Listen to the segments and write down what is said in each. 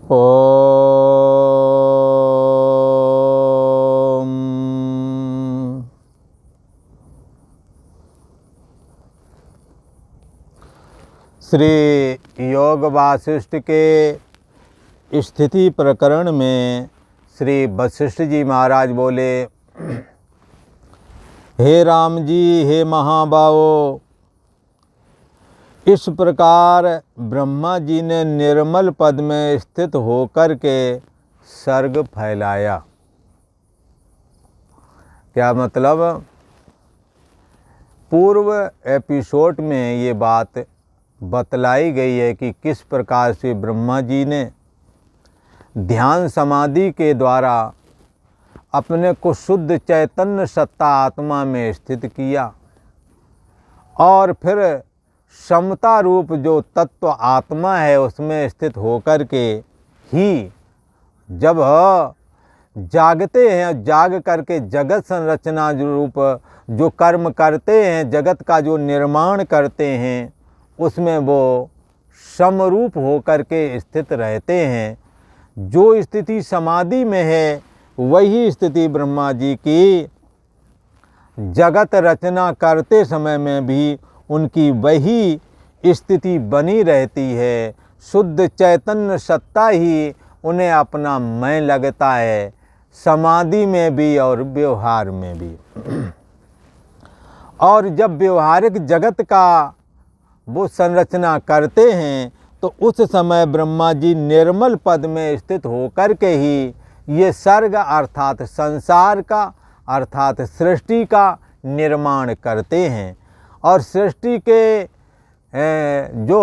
ओम। श्री योग वासिष्ठ के स्थिति प्रकरण में श्री वशिष्ठ जी महाराज बोले, हे राम जी, हे महाबाहो, इस प्रकार ब्रह्मा जी ने निर्मल पद में स्थित होकर के सर्ग फैलाया। क्या मतलब? पूर्व एपिसोड में ये बात बतलाई गई है कि किस प्रकार से ब्रह्मा जी ने ध्यान समाधि के द्वारा अपने को शुद्ध चैतन्य सत्ता आत्मा में स्थित किया और फिर समता रूप जो तत्व आत्मा है उसमें स्थित होकर के ही जब जागते हैं, जाग करके जगत संरचना रूप जो कर्म करते हैं, जगत का जो निर्माण करते हैं, उसमें वो समरूप होकर के स्थित रहते हैं। जो स्थिति समाधि में है वही स्थिति ब्रह्मा जी की जगत रचना करते समय में भी उनकी वही स्थिति बनी रहती है। शुद्ध चैतन्य सत्ता ही उन्हें अपना मैं लगता है, समाधि में भी और व्यवहार में भी। और जब व्यवहारिक जगत का वो संरचना करते हैं तो उस समय ब्रह्मा जी निर्मल पद में स्थित होकर के ही ये सर्ग अर्थात संसार का अर्थात सृष्टि का निर्माण करते हैं। और सृष्टि के जो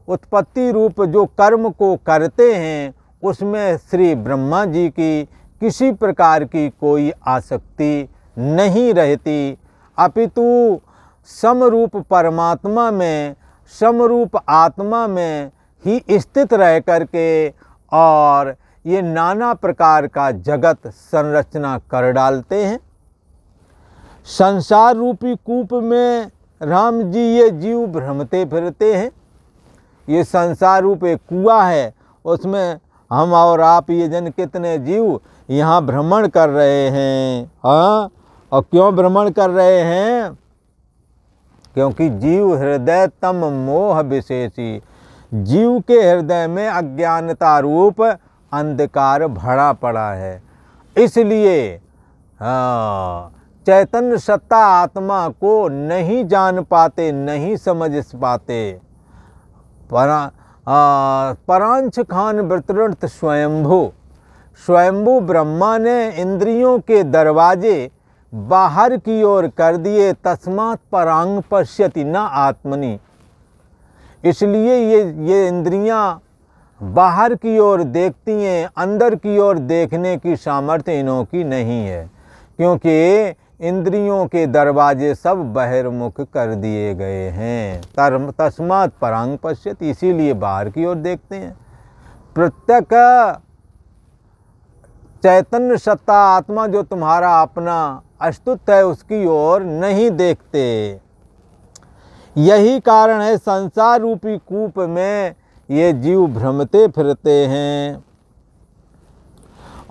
उत्पत्ति रूप जो कर्म को करते हैं उसमें श्री ब्रह्मा जी की किसी प्रकार की कोई आसक्ति नहीं रहती, अपितु समरूप परमात्मा में, समरूप आत्मा में ही स्थित रह करके और ये नाना प्रकार का जगत संरचना कर डालते हैं। संसार रूपी कूप में राम जी ये जीव भ्रमते फिरते हैं। ये संसार रूप एक कुआं है, उसमें हम और आप ये जन कितने जीव यहाँ भ्रमण कर रहे हैं। हाँ, और क्यों भ्रमण कर रहे हैं? क्योंकि जीव हृदय तम मोह विशेषी, जीव के हृदय में अज्ञानता रूप अंधकार भरा पड़ा है। इसलिए चैतन्य सत्ता आत्मा को नहीं जान पाते, नहीं समझ पाते। परांश खान वृत्रंत स्वयंभू ब्रह्मा ने इंद्रियों के दरवाजे बाहर की ओर कर दिए, तस्मात् परांग पश्यति न आत्मनि। इसलिए ये इंद्रियां बाहर की ओर देखती हैं, अंदर की ओर देखने की सामर्थ्य इनों की नहीं है, क्योंकि इंद्रियों के दरवाजे सब बहिर्मुख कर दिए गए हैं। तस्मात् परांग पश्यति, इसीलिए बाहर की ओर देखते हैं। प्रत्यक चैतन्य सत्ता आत्मा जो तुम्हारा अपना अस्तित्व है उसकी ओर नहीं देखते। यही कारण है संसार रूपी कूप में ये जीव भ्रमते फिरते हैं।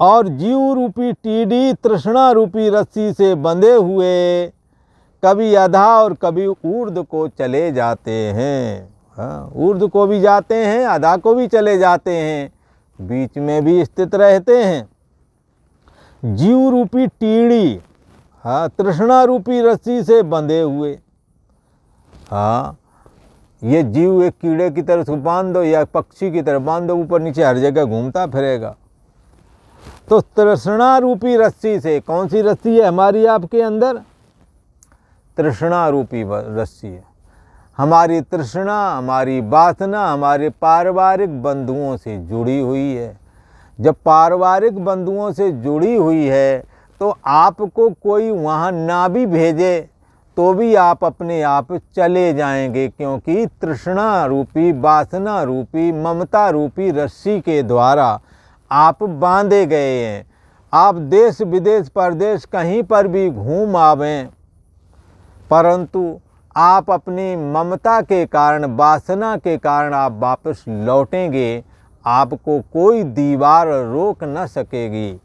और जीव रूपी टीडी तृष्णा रूपी रस्सी से बंधे हुए कभी अधा और कभी ऊर्ध्व को चले जाते हैं। हाँ, ऊर्ध्व को भी जाते हैं, अधा को भी चले जाते हैं, बीच में भी स्थित रहते हैं। जीव रूपी टीड़ी, हाँ, तृष्णा रूपी रस्सी से बंधे हुए। हाँ, ये जीव एक कीड़े की तरह बांध दो या पक्षी की तरह बांध दो, ऊपर नीचे हर जगह घूमता फिरेगा। तो तृष्णा रूपी रस्सी से, कौन सी रस्सी है हमारी आपके अंदर? तृष्णा रूपी रस्सी है। हमारी तृष्णा, हमारी वासना हमारे पारिवारिक बंधुओं से जुड़ी हुई है। जब पारिवारिक बंधुओं से जुड़ी हुई है तो आपको कोई वहाँ ना भी भेजे तो भी आप अपने आप चले जाएंगे, क्योंकि तृष्णा रूपी, वासना रूपी, ममता रूपी रस्सी के द्वारा आप बांधे गए हैं। आप देश विदेश परदेश कहीं पर भी घूम आवें, परंतु आप अपनी ममता के कारण, वासना के कारण आप वापस लौटेंगे, आपको कोई दीवार रोक न सकेगी।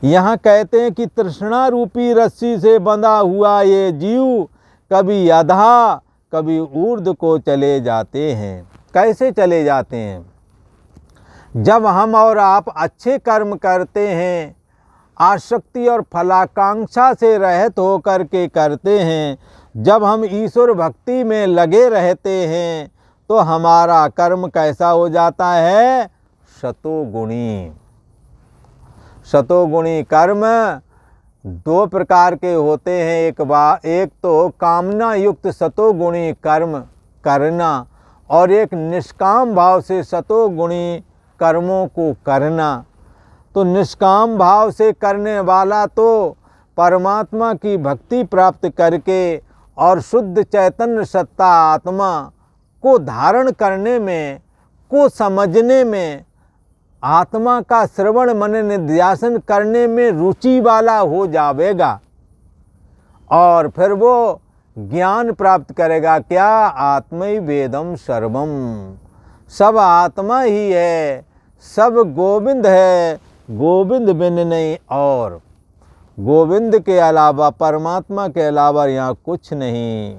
यहाँ कहते हैं कि तृष्णा रूपी रस्सी से बंधा हुआ ये जीव कभी अधा कभी ऊर्ध्व को चले जाते हैं। कैसे चले जाते हैं? जब हम और आप अच्छे कर्म करते हैं, आसक्ति और फलाकांक्षा से रहित होकर के करते हैं, जब हम ईश्वर भक्ति में लगे रहते हैं, तो हमारा कर्म कैसा हो जाता है? सतोगुणी। सतोगुणी कर्म दो प्रकार के होते हैं। एक तो कामना युक्त सतोगुणी कर्म करना, और एक निष्काम भाव से सतोगुणी कर्मों को करना। तो निष्काम भाव से करने वाला तो परमात्मा की भक्ति प्राप्त करके और शुद्ध चैतन्य सत्ता आत्मा को धारण करने में, को समझने में, आत्मा का श्रवण मनन निध्यासन करने में रुचि वाला हो जाएगा, और फिर वो ज्ञान प्राप्त करेगा। क्या? आत्मैवेदम सर्वम, सब आत्मा ही है, सब गोविंद है, गोविंद बिन नहीं और। गोविंद के अलावा, परमात्मा के अलावा यहाँ कुछ नहीं।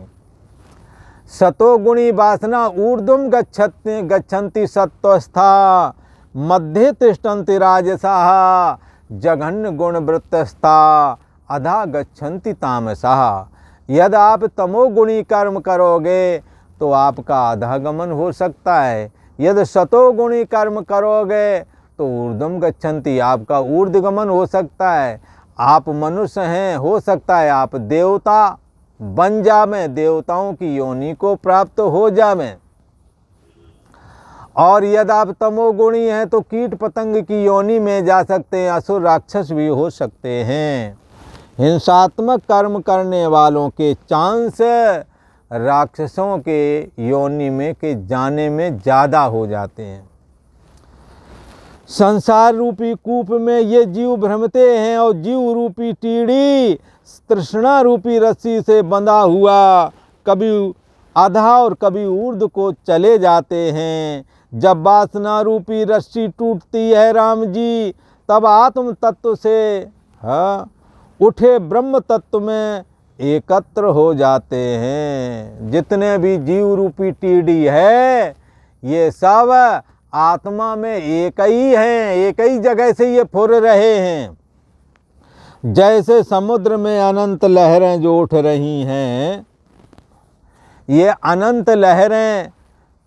सतोगुणी वासना ऊर्ध्वं गच्छन्ति सत्वस्था, मध्ये तिष्ठन्ति राजसाः, जघन्य गुणवृत्तस्था अधा गच्छन्ति तामसाः। यदि आप तमोगुणी कर्म करोगे तो आपका अधःगमन हो सकता है, यदि सतोगुणी कर्म करोगे तो ऊर्ध्वं गच्छन्ति, आपका ऊर्ध्वगमन हो सकता है। आप मनुष्य हैं, हो सकता है आप देवता बन जावे, देवताओं की योनि को प्राप्त हो जावे। और यदि आप तमोगुणी हैं तो कीट पतंग की योनि में जा सकते हैं, असुर राक्षस भी हो सकते हैं। हिंसात्मक कर्म करने वालों के चांस राक्षसों के योनि में के जाने में ज़्यादा हो जाते हैं। संसार रूपी कूप में ये जीव भ्रमते हैं, और जीव रूपी टीड़ी तृष्णा रूपी रस्सी से बंधा हुआ कभी आधा और कभी ऊर्ध्व को चले जाते हैं। जब वासना रूपी रस्सी टूटती है राम जी, तब आत्म तत्व से उठे ब्रह्म तत्व में एकत्र हो जाते हैं। जितने भी जीव रूपी टीडी है, ये सब आत्मा में एक ही हैं, एक ही जगह से ये फुर रहे हैं। जैसे समुद्र में अनंत लहरें जो उठ रही हैं, ये अनंत लहरें,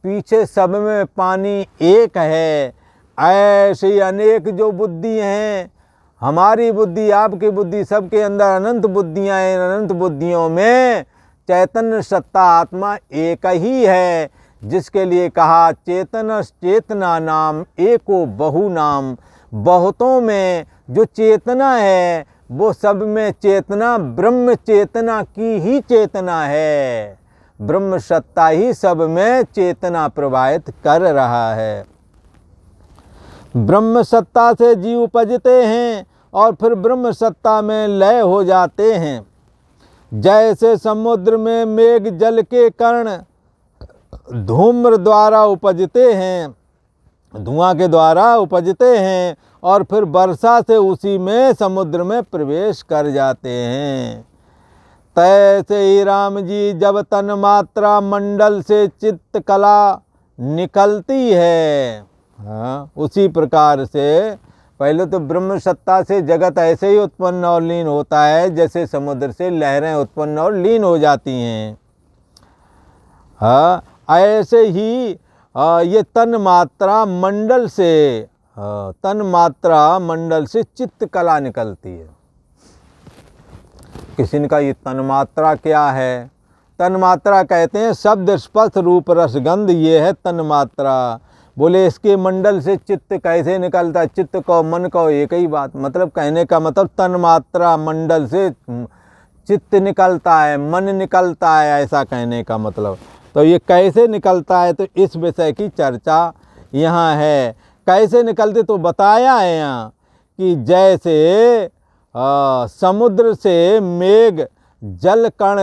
पीछे सब में पानी एक है। ऐसे ही अनेक जो बुद्धि हैं, हमारी बुद्धि, आपकी बुद्धि, सबके अंदर अनंत बुद्धियाँ हैं। अनंत बुद्धियों में चैतन्य सत्ता आत्मा एक ही है, जिसके लिए कहा चेतना नाम एको बहु नाम। बहुतों में जो चेतना है वो सब में चेतना ब्रह्म चेतना की ही चेतना है। ब्रह्म सत्ता ही सब में चेतना प्रवाहित कर रहा है। ब्रह्म सत्ता से जीव उपजते हैं और फिर ब्रह्म सत्ता में लय हो जाते हैं। जैसे समुद्र में मेघ जल के कण धूम्र द्वारा उपजते हैं, धुआं के द्वारा उपजते हैं, और फिर वर्षा से उसी में समुद्र में प्रवेश कर जाते हैं। तैसे ही राम जी जब तन मात्रा मंडल से चित्त कला निकलती है, उसी प्रकार से पहले तो ब्रह्म सत्ता से जगत ऐसे ही उत्पन्न और लीन होता है जैसे समुद्र से लहरें उत्पन्न और लीन हो जाती हैं। ऐसे ही ये तन मात्रा मंडल से चित्त कला निकलती है। किसी ने कहा ये तन्मात्रा क्या है? तन्मात्रा कहते हैं शब्द स्पर्श रूप रसगंध, ये है तन्मात्रा। बोले इसके मंडल से चित्त कैसे निकलता है? चित्त को मन को एक ही बात, मतलब कहने का मतलब तन्मात्रा मंडल से चित्त निकलता है, मन निकलता है, ऐसा कहने का मतलब। तो ये कैसे निकलता है, तो इस विषय की चर्चा यहाँ है। कैसे निकलते तो बताया है यहाँ कि जैसे समुद्र से मेघ जल कण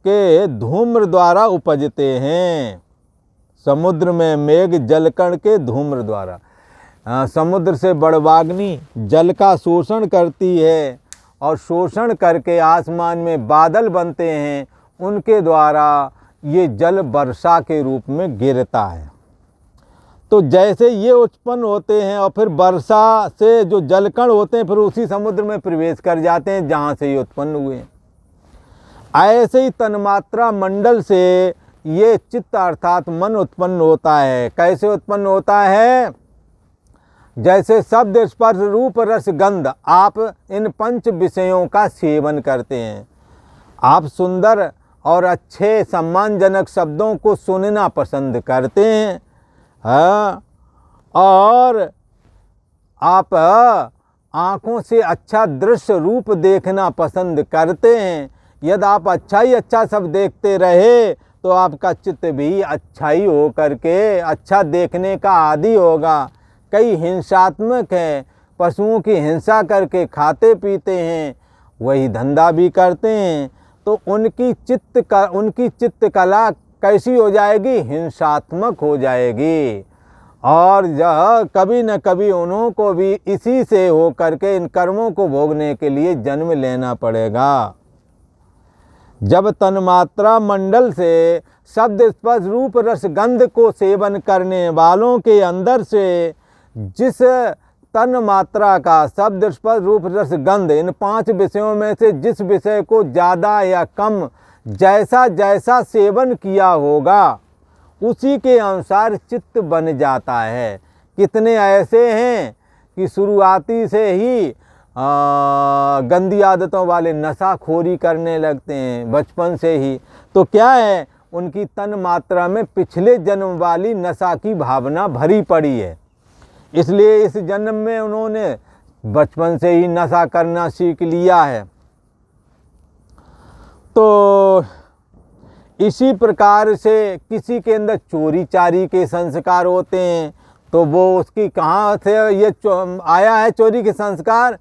के धूम्र द्वारा उपजते हैं। समुद्र में मेघ जलकण के धूम्र द्वारा। समुद्र से बड़वाग्नि जल का शोषण करती है और शोषण करके आसमान में बादल बनते हैं, उनके द्वारा ये जल वर्षा के रूप में गिरता है। तो जैसे ये उत्पन्न होते हैं और फिर वर्षा से जो जलकण होते हैं फिर उसी समुद्र में प्रवेश कर जाते हैं जहाँ से ये उत्पन्न हुए हैं। ऐसे ही तन्मात्रा मंडल से ये चित्त अर्थात मन उत्पन्न होता है। कैसे उत्पन्न होता है? जैसे शब्द स्पर्श रूप रस गंध, आप इन 5 विषयों का सेवन करते हैं। आप सुंदर और अच्छे सम्मानजनक शब्दों को सुनना पसंद करते हैं, हाँ, और आप आँखों से अच्छा दृश्य रूप देखना पसंद करते हैं। यदि आप अच्छा ही अच्छा सब देखते रहे तो आपका चित्त भी अच्छा ही हो करके अच्छा देखने का आदी होगा। कई हिंसात्मक हैं, पशुओं की हिंसा करके खाते पीते हैं, वही धंधा भी करते हैं, तो उनकी चित्त कला कैसी हो जाएगी? हिंसात्मक हो जाएगी। और यह कभी न कभी उन्हों को भी इसी से हो करके इन कर्मों को भोगने के लिए जन्म लेना पड़ेगा। जब तन्मात्रा मंडल से शब्द स्पर्श रूप रस गंध को सेवन करने वालों के अंदर से जिस तन मात्रा का शब्द स्पर्श रूप रस गंध इन 5 विषयों में से जिस विषय को ज़्यादा या कम जैसा जैसा सेवन किया होगा उसी के अनुसार चित्त बन जाता है। कितने ऐसे हैं कि शुरुआती से ही गंदी आदतों वाले नशाखोरी करने लगते हैं बचपन से ही। तो क्या है? उनकी तन मात्रा में पिछले जन्म वाली नशा की भावना भरी पड़ी है, इसलिए इस जन्म में उन्होंने बचपन से ही नशा करना सीख लिया है। तो इसी प्रकार से किसी के अंदर चोरी चारी के संस्कार होते हैं, तो वो उसकी कहाँ से ये आया है चोरी के संस्कार?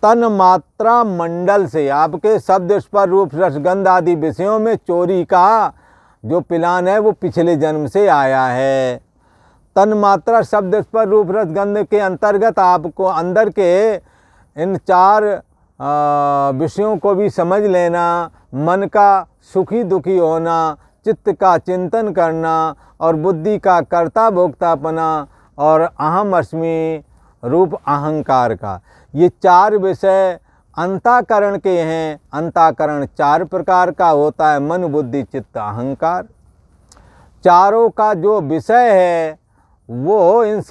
तन मात्रा मंडल से। आपके शब्द स्पर्श रूप रसगंध आदि विषयों में चोरी का जो प्लान है वो पिछले जन्म से आया है। तन मात्रा शब्द स्पर्श रूप रसगंध के अंतर्गत आपको अंदर के इन 4 विषयों को भी समझ लेना, मन का सुखी दुखी होना, चित्त का चिंतन करना और बुद्धि का कर्ता भोक्तापना और अहम अस्मि रूप अहंकार का, ये 4 विषय अंतःकरण के हैं। अंतःकरण 4 प्रकार का होता है, मन बुद्धि चित्त अहंकार। चारों का जो विषय है वो इन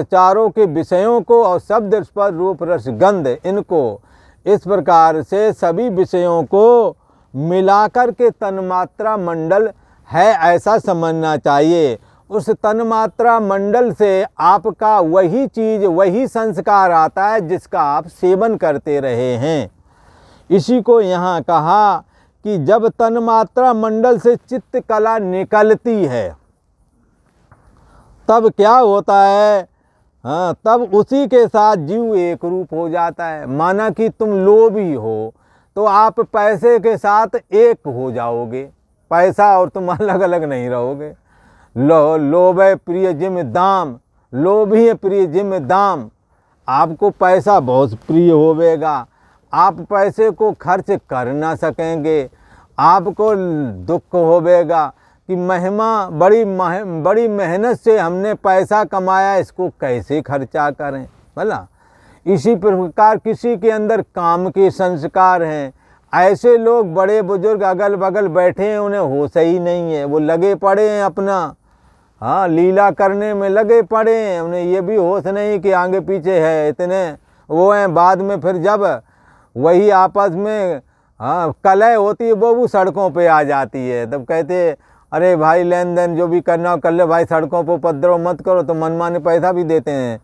चारों के विषयों को और शब्द स्पर्श रूप रस गंध इनको इस प्रकार से सभी विषयों को मिलाकर के तन्मात्रा मंडल है ऐसा समझना चाहिए। उस तन्मात्रा मंडल से आपका वही चीज़ वही संस्कार आता है जिसका आप सेवन करते रहे हैं। इसी को यहाँ कहा कि जब तन्मात्रा मंडल से चित्त कला निकलती है तब क्या होता है? हाँ, तब उसी के साथ जीव एक रूप हो जाता है। माना कि तुम लोभी हो तो आप पैसे के साथ एक हो जाओगे, पैसा और तुम अलग अलग नहीं रहोगे। लोभ है प्रिय जिम दाम, लोभी है प्रिय जिम दाम। आपको पैसा बहुत प्रिय होवेगा, आप पैसे को खर्च कर ना सकेंगे, आपको दुख होवेगा कि बड़ी मेहनत से हमने पैसा कमाया, इसको कैसे खर्चा करें भला। इसी प्रकार किसी के अंदर काम के संस्कार हैं। ऐसे लोग बड़े बुजुर्ग अगल बगल बैठे हैं, उन्हें होश ही नहीं है, वो लगे पड़े हैं अपना लीला करने में लगे पड़े हैं। उन्हें ये भी होश नहीं कि आगे पीछे है, इतने वो हैं। बाद में फिर जब वही आपस में कलह होती है वो सड़कों पे आ जाती है, तब कहते अरे भाई लेन देन जो भी करना हो कर ले भाई, सड़कों पर उपद्रव मत करो, तो मनमाने पैसा भी देते हैं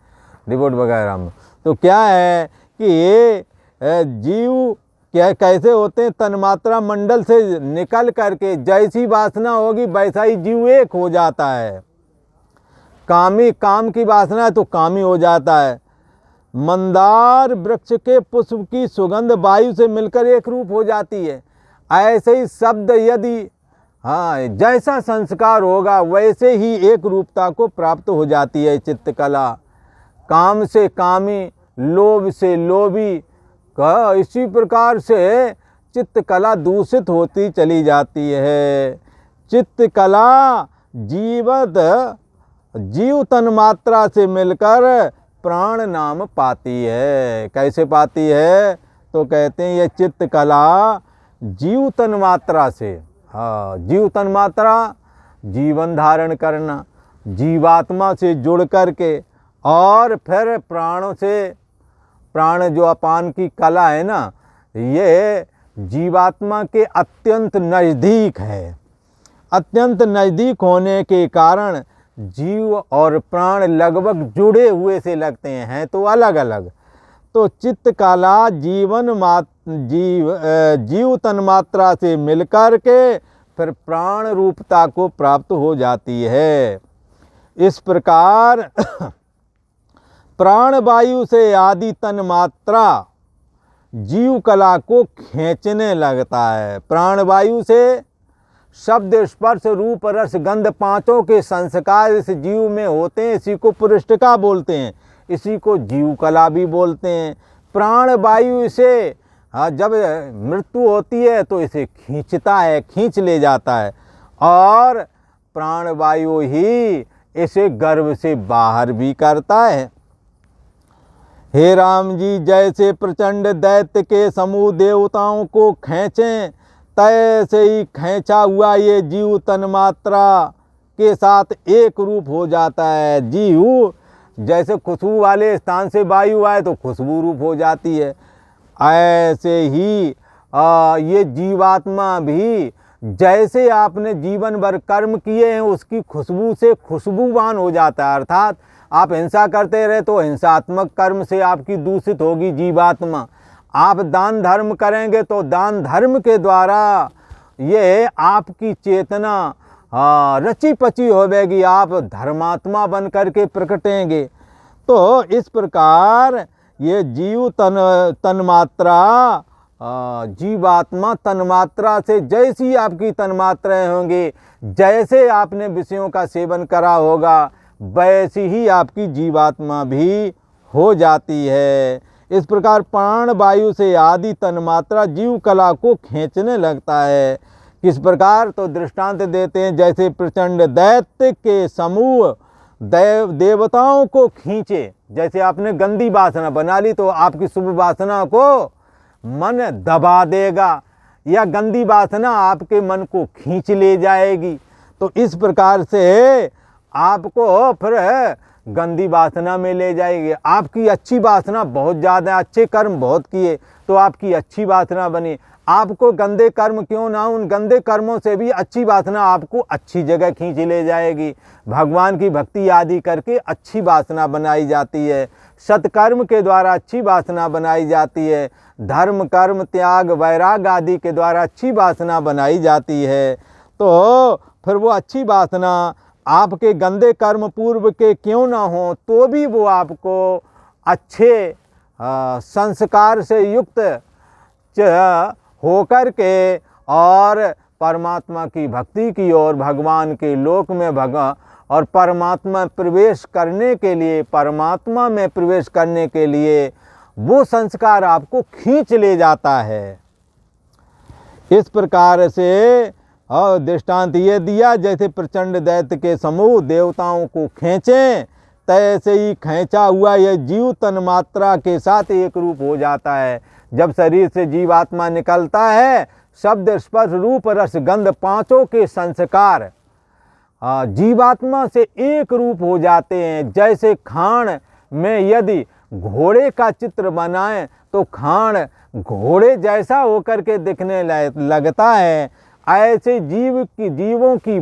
रिपोर्ट वगैरह में। तो क्या है कि ये जीव क्या कैसे होते हैं? तन्मात्रा मंडल से निकल करके जैसी वासना होगी वैसा ही जीव एक हो जाता है। काम की वासना है तो कामी हो जाता है। मंदार वृक्ष के पुष्प की सुगंध वायु से मिलकर एक रूप हो जाती है। ऐसे ही शब्द यदि हाँ, जैसा संस्कार होगा वैसे ही एक रूपता को प्राप्त हो जाती है चित्तकला। काम से कामी, लोभ से लोभी, इसी प्रकार से चित्तकला दूषित होती चली जाती है। चित्तकला जीव तन्मात्रा से मिलकर प्राण नाम पाती है। कैसे पाती है? तो कहते हैं ये चित्तकला जीव तन्मात्रा से, हाँ, जीव तन्मात्रा जीवन धारण करना, जीवात्मा से जुड़ करके, और फिर प्राणों से, प्राण जो अपान की कला है ना, ये जीवात्मा के अत्यंत नज़दीक है। अत्यंत नज़दीक होने के कारण जीव और प्राण लगभग जुड़े हुए से लगते हैं तो अलग अलग। तो चित्तकला जीव तन्मात्रा से मिलकर के फिर प्राण रूपता को प्राप्त हो जाती है। इस प्रकार प्राण वायु से आदि तन्मात्रा जीव कला को खींचने लगता है। प्राण वायु से शब्द स्पर्श रूप रस गंध पांचों के संस्कार इस जीव में होते हैं। इसी को पुरुषिका बोलते हैं, इसी को जीव कला भी बोलते हैं। प्राण वायु से जब मृत्यु होती है तो इसे खींचता है, खींच ले जाता है, और प्राण वायु ही इसे गर्भ से बाहर भी करता है। हे राम जी, जैसे प्रचंड दैत्य के समूह देवताओं को खींचें, तैसे ही खींचा हुआ ये जीव तन्मात्रा के साथ एक रूप हो जाता है। जीव जैसे खुशबू वाले स्थान से वायु आए तो खुशबू रूप हो जाती है, ऐसे ही ये जीवात्मा भी जैसे आपने जीवन भर कर्म किए हैं उसकी खुशबू से खुशबूवान हो जाता है। अर्थात आप हिंसा करते रहे तो हिंसात्मक कर्म से आपकी दूषित होगी जीवात्मा। आप दान धर्म करेंगे तो दान धर्म के द्वारा ये आपकी चेतना रची पची होवेगी, आप धर्मात्मा बन करके प्रकटेंगे। तो इस प्रकार ये जीव तन्मात्रा जीवात्मा तन्मात्रा से जैसी आपकी तन्मात्राएं होंगी, जैसे आपने विषयों का सेवन करा होगा, वैसी ही आपकी जीवात्मा भी हो जाती है। इस प्रकार प्राण वायु से आदि तन्मात्रा जीव कला को खींचने लगता है। किस प्रकार? तो दृष्टांत देते हैं, जैसे प्रचंड दैत्य के समूह देवताओं को खींचे। जैसे आपने गंदी वासना बना ली तो आपकी शुभ वासना को मन दबा देगा, या गंदी वासना आपके मन को खींच ले जाएगी। तो इस प्रकार से आपको फिर गंदी वासना में ले जाएगी। आपकी अच्छी वासना बहुत ज़्यादा, अच्छे कर्म बहुत किए तो आपकी अच्छी वासना बनी। आपको गंदे कर्म क्यों ना, उन गंदे कर्मों से भी अच्छी वासना आपको अच्छी जगह खींच ले जाएगी। भगवान की भक्ति आदि करके अच्छी वासना बनाई जाती है, सत्कर्म के द्वारा अच्छी वासना बनाई जाती है, धर्म कर्म त्याग वैराग आदि के द्वारा अच्छी वासना बनाई जाती है। तो फिर वो अच्छी वासना आपके गंदे कर्म पूर्व के क्यों ना हो तो भी वो आपको अच्छे संस्कार से युक्त होकर के और परमात्मा की भक्ति की ओर, भगवान के लोक में और परमात्मा प्रवेश करने के लिए, परमात्मा में प्रवेश करने के लिए वो संस्कार आपको खींच ले जाता है। इस प्रकार से और दृष्टांत ये दिया, जैसे प्रचंड दैत्य के समूह देवताओं को खींचें, तैसे ही खींचा हुआ यह जीव तन्मात्रा के साथ एक रूप हो जाता है। जब शरीर से जीवात्मा निकलता है, शब्द स्पर्श रूप रस गंध पांचों के संस्कार जीवात्मा से एक रूप हो जाते हैं। जैसे खान में यदि घोड़े का चित्र बनाएं तो खान घोड़े जैसा होकर के दिखने लगता है, ऐसे जीवों की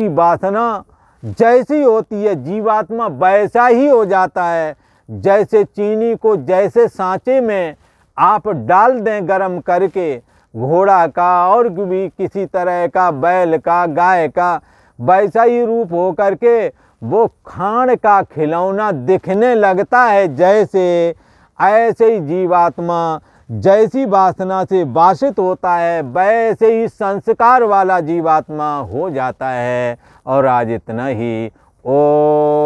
वासना जैसी होती है जीवात्मा वैसा ही हो जाता है। जैसे चीनी को जैसे सांचे में आप डाल दें गरम करके, घोड़ा का और भी किसी तरह का, बैल का, गाय का, वैसा ही रूप हो करके वो खान का खिलौना दिखने लगता है। जैसे ऐसे ही जीवात्मा जैसी वासना से वासित होता है वैसे ही संस्कार वाला जीवात्मा हो जाता है। और आज इतना ही। ओम।